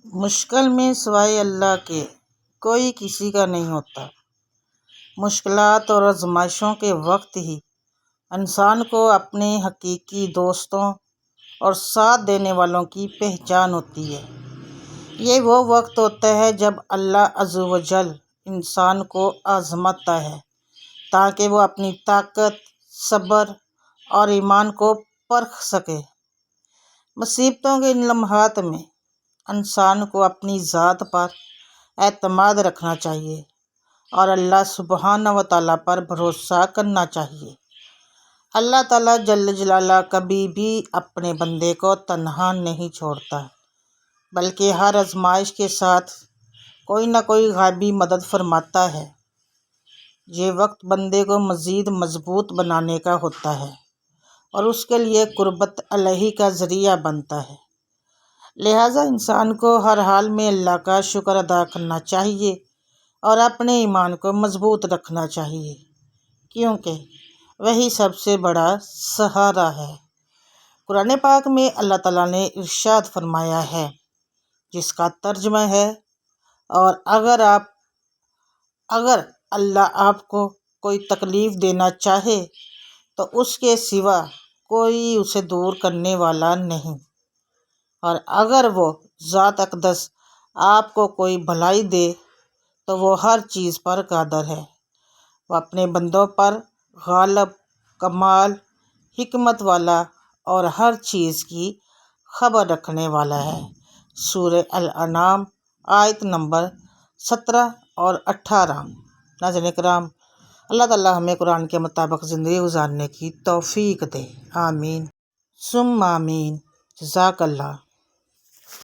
مشکل میں سوائے اللہ کے کوئی کسی کا نہیں ہوتا۔ مشکلات اور آزمائشوں کے وقت ہی انسان کو اپنے حقیقی دوستوں اور ساتھ دینے والوں کی پہچان ہوتی ہے۔ یہ وہ وقت ہوتا ہے جب اللہ عز و جل انسان کو آزماتا ہے تاکہ وہ اپنی طاقت، صبر اور ایمان کو پرکھ سکے۔ مصیبتوں کے ان لمحات میں انسان کو اپنی ذات پر اعتماد رکھنا چاہیے اور اللہ سبحانہ و تعالیٰ پر بھروسہ کرنا چاہیے۔ اللہ تعالیٰ جل جلالہ کبھی بھی اپنے بندے کو تنہا نہیں چھوڑتا، بلکہ ہر آزمائش کے ساتھ کوئی نہ کوئی غیبی مدد فرماتا ہے۔ یہ وقت بندے کو مزید مضبوط بنانے کا ہوتا ہے اور اس کے لیے قربت الہی کا ذریعہ بنتا ہے۔ لہٰذا انسان کو ہر حال میں اللہ کا شکر ادا کرنا چاہیے اور اپنے ایمان کو مضبوط رکھنا چاہیے، کیونکہ وہی سب سے بڑا سہارا ہے۔ قرآن پاک میں اللہ تعالیٰ نے ارشاد فرمایا ہے، جس کا ترجمہ ہے، اور اگر اللہ آپ کو کوئی تکلیف دینا چاہے تو اس کے سوا کوئی اسے دور کرنے والا نہیں، اور اگر وہ ذات اقدس آپ کو کوئی بھلائی دے تو وہ ہر چیز پر قادر ہے۔ وہ اپنے بندوں پر غالب، کمال، حکمت والا اور ہر چیز کی خبر رکھنے والا ہے۔ سورہ الانعام آیت نمبر 17 اور 18۔ ناظرین کرام، اللہ تعالیٰ ہمیں قرآن کے مطابق زندگی گزارنے کی توفیق دے۔ آمین ثم آمین۔ جزاک اللہ۔